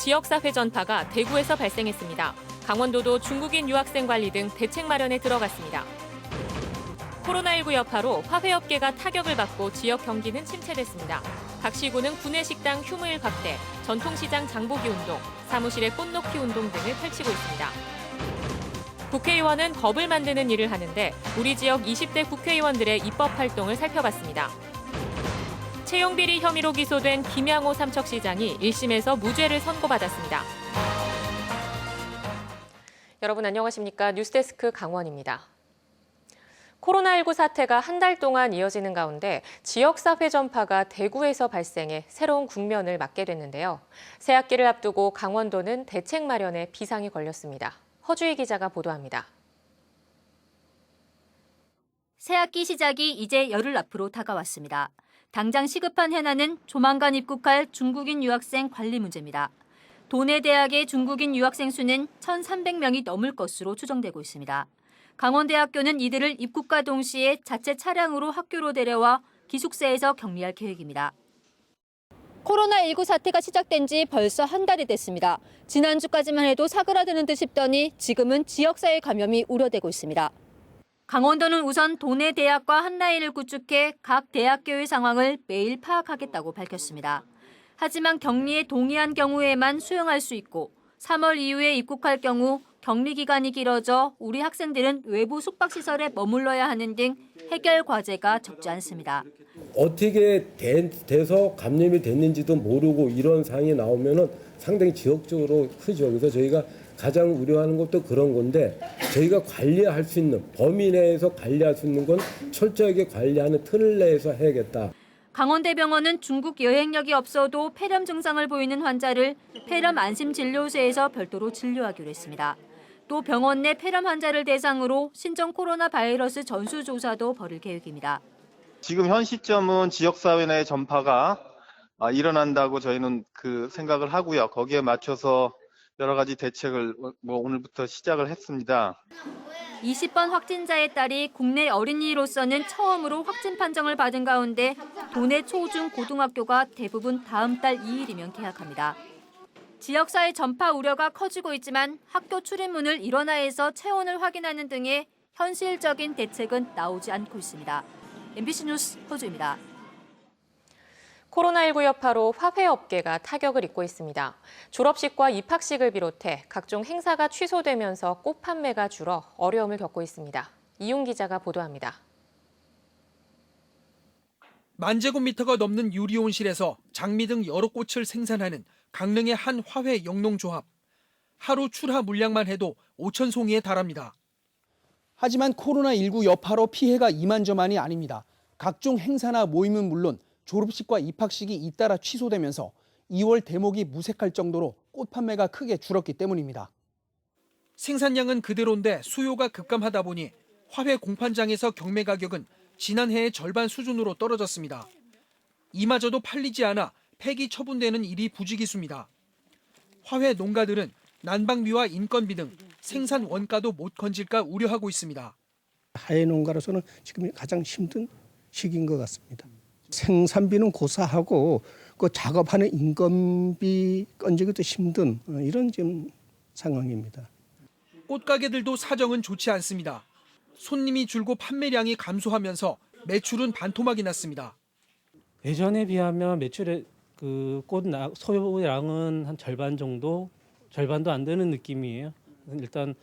지역사회 전파가 대구에서 발생했습니다. 강원도도 중국인 유학생 관리 등 대책 마련에 들어갔습니다. 코로나19 여파로 화훼업계가 타격을 받고 지역 경기는 침체됐습니다. 각 시군은 구내식당 휴무일 확대, 전통시장 장보기 운동, 사무실의 꽃놓기 운동 등을 펼치고 있습니다. 국회의원은 법을 만드는 일을 하는데 우리 지역 20대 국회의원들의 입법 활동을 살펴봤습니다. 채용비리 혐의로 기소된 김양호 삼척시장이 1심에서 무죄를 선고받았습니다. 여러분 안녕하십니까? 뉴스데스크 강원입니다. 코로나19 사태가 한 달 동안 이어지는 가운데 지역사회 전파가 대구에서 발생해 새로운 국면을 맞게 됐는데요. 새학기를 앞두고 강원도는 대책 마련에 비상이 걸렸습니다. 허주희 기자가 보도합니다. 새학기 시작이 이제 열흘 앞으로 다가왔습니다. 당장 시급한 현안은 조만간 입국할 중국인 유학생 관리 문제입니다. 도내 대학의 중국인 유학생 수는 1,300명이 넘을 것으로 추정되고 있습니다. 강원대학교는 이들을 입국과 동시에 자체 차량으로 학교로 데려와 기숙사에서 격리할 계획입니다. 코로나19 사태가 시작된 지 벌써 한 달이 됐습니다. 지난주까지만 해도 사그라드는 듯 싶더니 지금은 지역사회 감염이 우려되고 있습니다. 강원도는 우선 도내 대학과 한라인을 구축해 각 대학교의 상황을 매일 파악하겠다고 밝혔습니다. 하지만 격리에 동의한 경우에만 수용할 수 있고 3월 이후에 입국할 경우 격리 기간이 길어져 우리 학생들은 외부 숙박시설에 머물러야 하는 등 해결 과제가 적지 않습니다. 어떻게 돼서 감염이 됐는지도 모르고 이런 상황이 나오면은 상당히 지역적으로 크죠. 그래서 저희가 가장 우려하는 것도 그런 건데 저희가 관리할 수 있는 범위 내에서 관리할 수 있는 건 철저하게 관리하는 틀 내에서 해야겠다. 강원대병원은 중국 여행력이 없어도 폐렴 증상을 보이는 환자를 폐렴 안심진료소에서 별도로 진료하기로 했습니다. 또 병원 내 폐렴 환자를 대상으로 신종 코로나 바이러스 전수조사도 벌일 계획입니다. 지금 현 시점은 지역사회 내 전파가 일어난다고 저희는 생각을 하고요. 거기에 맞춰서 여러 가지 대책을 오늘부터 시작을 했습니다. 20번 확진자의 딸이 국내 어린이로서는 처음으로 확진 판정을 받은 가운데 도내 초, 중, 고등학교가 대부분 다음 달 2일이면 개학합니다. 지역사회 전파 우려가 커지고 있지만 학교 출입문을 일원화해서 체온을 확인하는 등의 현실적인 대책은 나오지 않고 있습니다. MBC 뉴스 허주입니다. 코로나19 여파로 화훼업계가 타격을 입고 있습니다. 졸업식과 입학식을 비롯해 각종 행사가 취소되면서 꽃 판매가 줄어 어려움을 겪고 있습니다. 이용 기자가 보도합니다. 만제곱미터가 넘는 유리온실에서 장미 등 여러 꽃을 생산하는 강릉의 한 화훼 영농조합. 하루 출하 물량만 해도 5천 송이에 달합니다. 하지만 코로나19 여파로 피해가 이만저만이 아닙니다. 각종 행사나 모임은 물론 졸업식과 입학식이 잇따라 취소되면서 2월 대목이 무색할 정도로 꽃 판매가 크게 줄었기 때문입니다. 생산량은 그대로인데 수요가 급감하다 보니 화훼 공판장에서 경매 가격은 지난해의 절반 수준으로 떨어졌습니다. 이마저도 팔리지 않아 폐기 처분되는 일이 부지기수입니다. 화훼 농가들은 난방비와 인건비 등 생산 원가도 못 건질까 우려하고 있습니다. 화훼 농가로서는 지금 가장 힘든 시기인 것 같습니다. 생산비는 고사하고 그 작업하는 인건비 건지기도 힘든 이런 지금 상황입니다. 꽃가게들도 사정은 좋지 않습니다. 손님이 줄고 판매량이 감소하면서 매출은 반토막이 났습니다. 예전에 비하면 매출의 꽃 소요량은 한 절반 정도, 절반도 안 되는 느낌이에요. 일단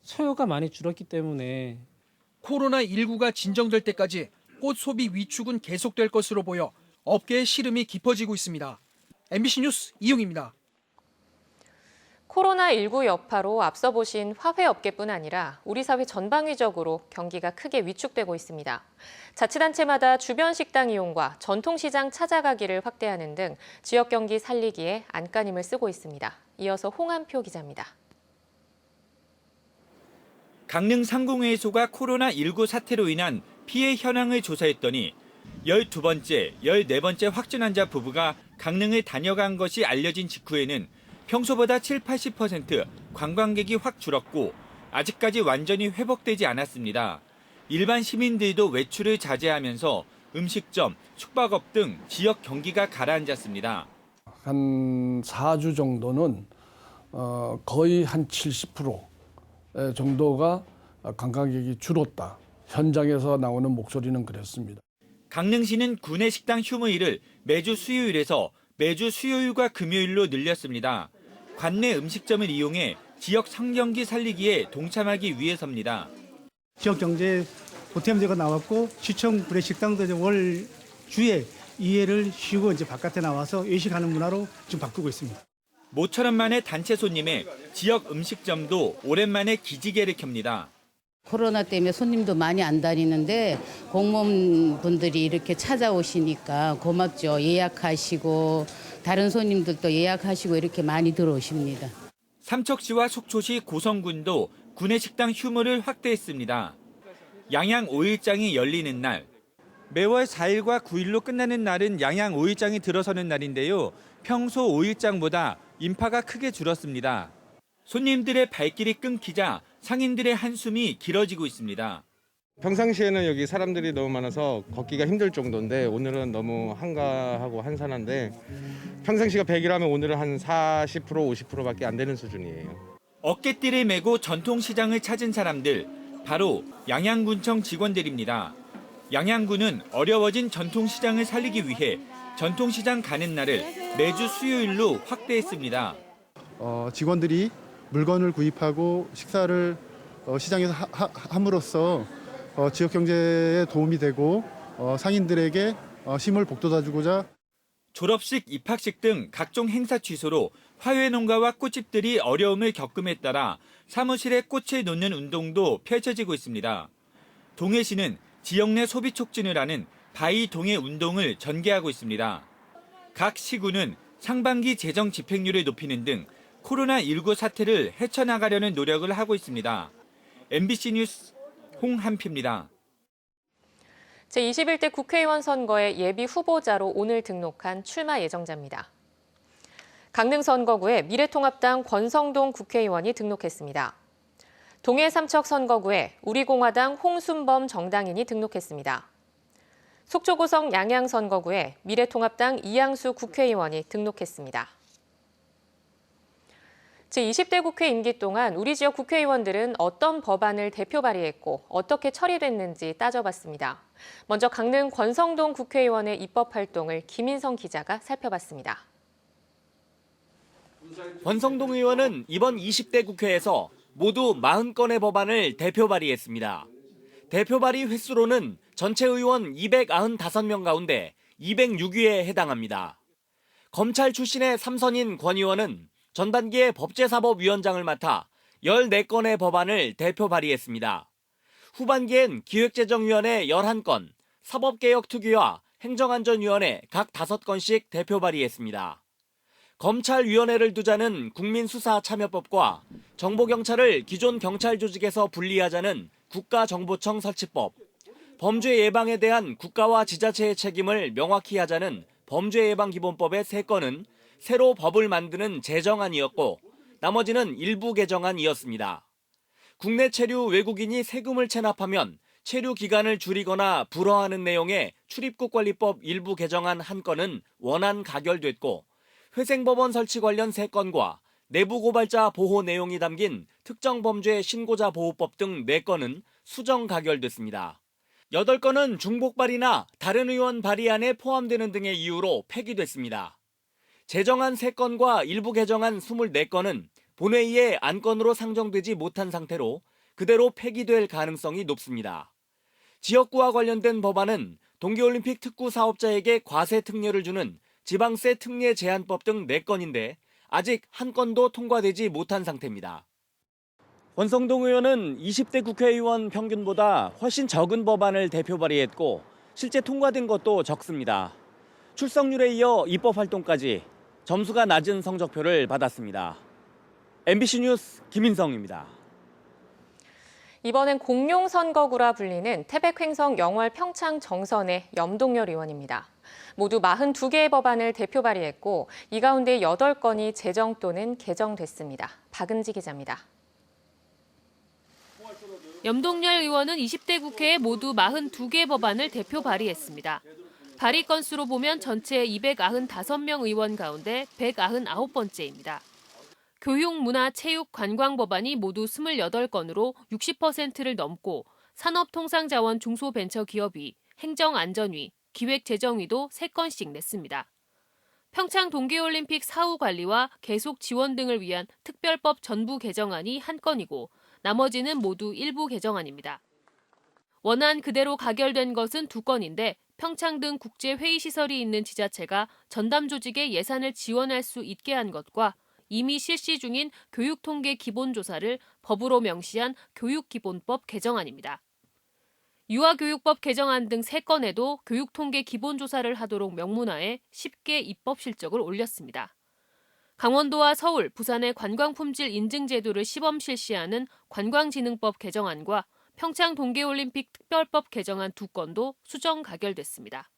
소요가 많이 줄었기 때문에 코로나19가 진정될 때까지 꽃 소비 위축은 계속될 것으로 보여 업계의 시름이 깊어지고 있습니다. MBC 뉴스 이용입니다. 코로나19 여파로 앞서 보신 화훼업계뿐 아니라 우리 사회 전방위적으로 경기가 크게 위축되고 있습니다. 자치단체마다 주변 식당 이용과 전통시장 찾아가기를 확대하는 등 지역 경기 살리기에 안간힘을 쓰고 있습니다. 이어서 홍한표 기자입니다. 강릉 상공회의소가 코로나19 사태로 인한 피해 현황을 조사했더니 12번째, 14번째 확진 환자 부부가 강릉을 다녀간 것이 알려진 직후에는 평소보다 70-80% 관광객이 확 줄었고 아직까지 완전히 회복되지 않았습니다. 일반 시민들도 외출을 자제하면서 음식점, 숙박업 등 지역 경기가 가라앉았습니다. 한 4주 정도는 거의 한 70% 정도가 관광객이 줄었다. 현장에서 나오는 목소리는 그랬습니다. 강릉시는 구내식당 휴무일을 매주 수요일에서 매주 수요일과 금요일로 늘렸습니다. 관내 음식점을 이용해 지역 상경기 살리기에 동참하기 위해서입니다. 지역 경제에 보탬제가 나왔고 시청 구내식당도 월 주에 2회를 쉬고 이제 바깥에 나와서 외식하는 문화로 좀 바꾸고 있습니다. 모처럼 만에 단체 손님에 지역 음식점도 오랜만에 기지개를 켭니다. 코로나 때문에 손님도 많이 안 다니는데 공무원분들이 이렇게 찾아오시니까 고맙죠. 예약하시고 다른 손님들도 예약하시고 이렇게 많이 들어오십니다. 삼척시와 속초시 고성군도 구내식당 휴무를 확대했습니다. 양양 5일장이 열리는 날. 매월 4일과 9일로 끝나는 날은 양양 5일장이 들어서는 날인데요. 평소 5일장보다 인파가 크게 줄었습니다. 손님들의 발길이 끊기자 상인들의 한숨이 길어지고 있습니다. 평상시에는 여기 사람들이 너무 많아서 걷기가 힘들 정도인데 오늘은 너무 한가하고 한산한데 평상시가 100이라면 오늘은 한 40% 50%밖에 안 되는 수준이에요. 어깨띠를 메고 전통시장을 찾은 사람들, 바로 양양군청 직원들입니다. 양양군은 어려워진 전통시장을 살리기 위해 전통시장 가는 날을 매주 수요일로 확대했습니다. 직원들이 물건을 구입하고 식사를 시장에서 함으로써 지역 경제에 도움이 되고 상인들에게 힘을 북돋아주고자 졸업식, 입학식 등 각종 행사 취소로 화훼농가와 꽃집들이 어려움을 겪음에 따라 사무실에 꽃을 놓는 운동도 펼쳐지고 있습니다. 동해시는 지역 내 소비 촉진을 하는 바이 동해 운동을 전개하고 있습니다. 각 시군은 상반기 재정 집행률을 높이는 등 코로나19 사태를 헤쳐나가려는 노력을 하고 있습니다. MBC 뉴스 홍한표입니다. 제21대 국회의원 선거의 예비 후보자로 오늘 등록한 출마 예정자입니다. 강릉 선거구에 미래통합당 권성동 국회의원이 등록했습니다. 동해 삼척 선거구에 우리공화당 홍순범 정당인이 등록했습니다. 속초고성 양양 선거구에 미래통합당 이양수 국회의원이 등록했습니다. 제20대 국회 임기 동안 우리 지역 국회의원들은 어떤 법안을 대표 발의했고 어떻게 처리됐는지 따져봤습니다. 먼저 강릉 권성동 국회의원의 입법 활동을 김인성 기자가 살펴봤습니다. 권성동 의원은 이번 20대 국회에서 모두 40건의 법안을 대표 발의했습니다. 대표 발의 횟수로는 전체 의원 295명 가운데 206위에 해당합니다. 검찰 출신의 삼선인 권 의원은 전반기에 법제사법위원장을 맡아 14건의 법안을 대표 발의했습니다. 후반기엔 기획재정위원회 11건, 사법개혁특위와 행정안전위원회 각 5건씩 대표 발의했습니다. 검찰위원회를 두자는 국민수사참여법과 정보경찰을 기존 경찰 조직에서 분리하자는 국가정보청 설치법, 범죄 예방에 대한 국가와 지자체의 책임을 명확히 하자는 범죄예방기본법의 3건은 새로 법을 만드는 제정안이었고 나머지는 일부 개정안이었습니다. 국내 체류 외국인이 세금을 체납하면 체류 기간을 줄이거나 불허하는 내용의 출입국관리법 일부 개정안 1건은 원안 가결됐고 회생법원 설치 관련 3건과 내부 고발자 보호 내용이 담긴 특정범죄 신고자 보호법 등 4건은 수정 가결됐습니다. 8건은 중복발의나 다른 의원 발의안에 포함되는 등의 이유로 폐기됐습니다. 제정안 3건과 일부 개정안 24건은 본회의에 안건으로 상정되지 못한 상태로 그대로 폐기될 가능성이 높습니다. 지역구와 관련된 법안은 동계올림픽 특구 사업자에게 과세 특례를 주는 지방세 특례 제한법 등 4건인데 아직 한 건도 통과되지 못한 상태입니다. 권성동 의원은 20대 국회의원 평균보다 훨씬 적은 법안을 대표 발의했고 실제 통과된 것도 적습니다. 출석률에 이어 입법 활동까지 점수가 낮은 성적표를 받았습니다. MBC 뉴스 김인성입니다. 이번엔 공룡 선거구라 불리는 태백횡성 영월 평창 정선의 염동열 의원입니다. 모두 42개의 법안을 대표 발의했고 이 가운데 8건이 제정 또는 개정됐습니다. 박은지 기자입니다. 염동열 의원은 20대 국회에 모두 42개 법안을 대표 발의했습니다. 발의 건수로 보면 전체 295명 의원 가운데 199번째입니다. 교육, 문화, 체육, 관광 법안이 모두 28건으로 60%를 넘고 산업통상자원 중소벤처기업위, 행정안전위, 기획재정위도 3건씩 냈습니다. 평창 동계올림픽 사후 관리와 계속 지원 등을 위한 특별법 전부 개정안이 1건이고 나머지는 모두 일부 개정안입니다. 원안 그대로 가결된 것은 2건인데 평창 등 국제회의시설이 있는 지자체가 전담 조직에 예산을 지원할 수 있게 한 것과 이미 실시 중인 교육통계 기본조사를 법으로 명시한 교육기본법 개정안입니다. 유아교육법 개정안 등 3건에도 교육통계 기본조사를 하도록 명문화해 쉽게 입법 실적을 올렸습니다. 강원도와 서울, 부산의 관광품질 인증제도를 시범 실시하는 관광진흥법 개정안과 평창 동계올림픽 특별법 개정안 2건도 수정 가결됐습니다.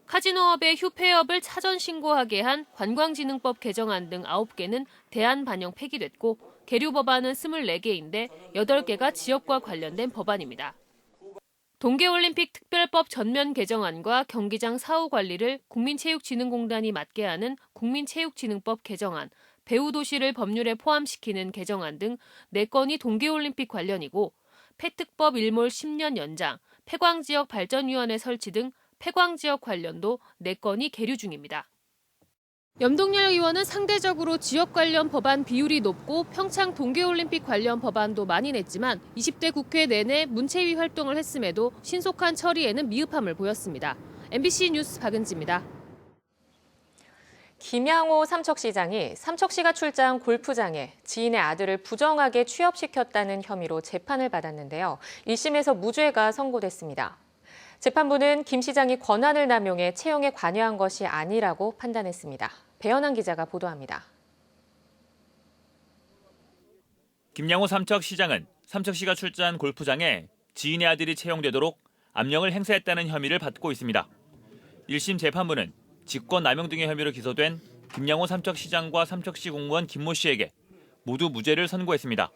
카지노업의 휴폐업을 사전 신고하게 한 관광진흥법 개정안 등 9개는 대안 반영 폐기됐고 계류 법안은 24개인데 8개가 지역과 관련된 법안입니다. 동계올림픽 특별법 전면 개정안과 경기장 사후 관리를 국민체육진흥공단이 맡게 하는 국민체육진흥법 개정안, 배우도시를 법률에 포함시키는 개정안 등 4건이 동계올림픽 관련이고 폐특법 일몰 10년 연장, 폐광지역 발전위원회 설치 등 폐광지역 관련도 4건이 계류 중입니다. 염동열 의원은 상대적으로 지역 관련 법안 비율이 높고 평창 동계올림픽 관련 법안도 많이 냈지만 20대 국회 내내 문체위 활동을 했음에도 신속한 처리에는 미흡함을 보였습니다. MBC 뉴스 박은지입니다. 김양호 삼척시장이 삼척시가 출장 골프장에 지인의 아들을 부정하게 취업시켰다는 혐의로 재판을 받았는데요. 1심에서 무죄가 선고됐습니다. 재판부는 김 시장이 권한을 남용해 채용에 관여한 것이 아니라고 판단했습니다. 배현한 기자가 보도합니다. 김양호 삼척시장은 삼척시가 출자한 골프장에 지인의 아들이 채용되도록 압력을 행사했다는 혐의를 받고 있습니다. 1심 재판부는 직권남용 등의 혐의로 기소된 김양호 삼척시장과 삼척시 공무원 김모 씨에게 모두 무죄를 선고했습니다.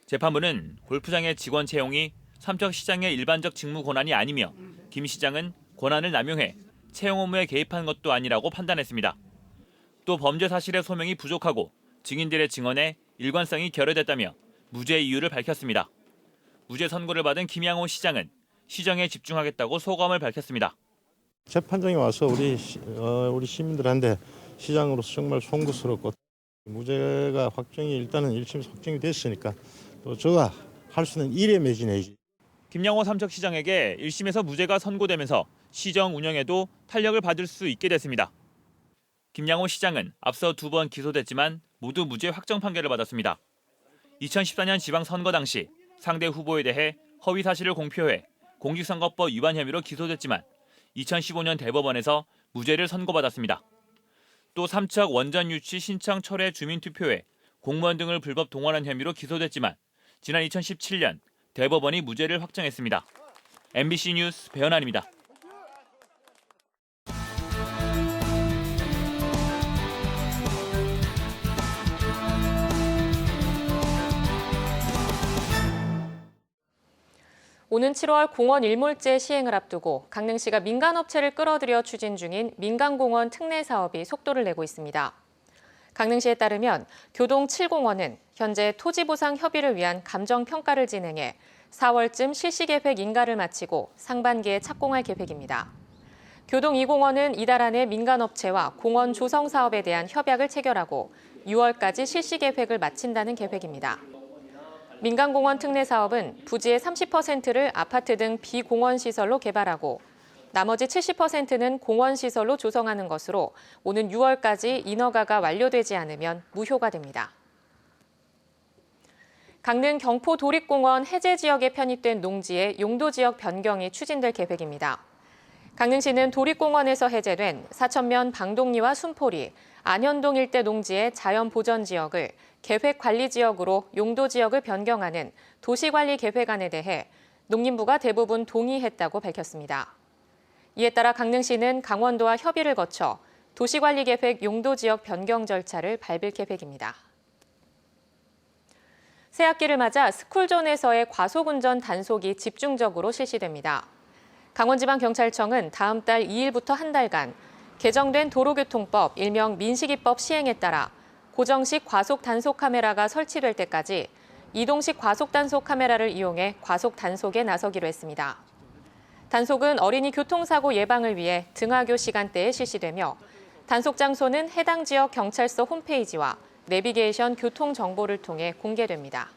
재판부는 골프장의 직원 채용이 삼척시장의 일반적 직무 권한이 아니며 김 시장은 권한을 남용해 채용 업무에 개입한 것도 아니라고 판단했습니다. 또 범죄 사실의 소명이 부족하고 증인들의 증언에 일관성이 결여됐다며 무죄 이유를 밝혔습니다. 무죄 선고를 받은 김양호 시장은 시정에 집중하겠다고 소감을 밝혔습니다. 재판정에 와서 우리 시민들한테 시장으로서 정말 송구스럽고 무죄가 확정이 일단은 1심 확정이 됐으니까 또 저가 할 수는 일에 매진해야지. 김양호 삼척시장에게 1심에서 무죄가 선고되면서 시정 운영에도 탄력을 받을 수 있게 됐습니다. 김양호 시장은 앞서 2번 기소됐지만 모두 무죄 확정 판결을 받았습니다. 2014년 지방선거 당시 상대 후보에 대해 허위 사실을 공표해 공직선거법 위반 혐의로 기소됐지만 2015년 대법원에서 무죄를 선고받았습니다. 또 삼척 원전 유치 신청 철회 주민투표에 공무원 등을 불법 동원한 혐의로 기소됐지만 지난 2017년 대법원이 무죄를 확정했습니다. MBC 뉴스 배현환입니다. 오는 7월 공원 일몰제 시행을 앞두고 강릉시가 민간업체를 끌어들여 추진 중인 민간공원 특례 사업이 속도를 내고 있습니다. 강릉시에 따르면 교동 7공원은 현재 토지보상 협의를 위한 감정평가를 진행해 4월쯤 실시계획 인가를 마치고 상반기에 착공할 계획입니다. 교동 2공원은 이달 안에 민간업체와 공원 조성 사업에 대한 협약을 체결하고 6월까지 실시계획을 마친다는 계획입니다. 민간공원 특례 사업은 부지의 30%를 아파트 등 비공원 시설로 개발하고 나머지 70%는 공원 시설로 조성하는 것으로 오는 6월까지 인허가가 완료되지 않으면 무효가 됩니다. 강릉 경포 도립공원 해제 지역에 편입된 농지의 용도 지역 변경이 추진될 계획입니다. 강릉시는 도립공원에서 해제된 사천면 방동리와 순포리, 안현동 일대 농지의 자연보전 지역을 계획관리지역으로 용도지역을 변경하는 도시관리계획안에 대해 농림부가 대부분 동의했다고 밝혔습니다. 이에 따라 강릉시는 강원도와 협의를 거쳐 도시관리계획 용도지역 변경 절차를 밟을 계획입니다. 새학기를 맞아 스쿨존에서의 과속운전 단속이 집중적으로 실시됩니다. 강원지방경찰청은 다음 달 2일부터 한 달간 개정된 도로교통법 일명 민식이법 시행에 따라 고정식 과속 단속 카메라가 설치될 때까지 이동식 과속 단속 카메라를 이용해 과속 단속에 나서기로 했습니다. 단속은 어린이 교통사고 예방을 위해 등하교 시간대에 실시되며 단속 장소는 해당 지역 경찰서 홈페이지와 내비게이션 교통 정보를 통해 공개됩니다.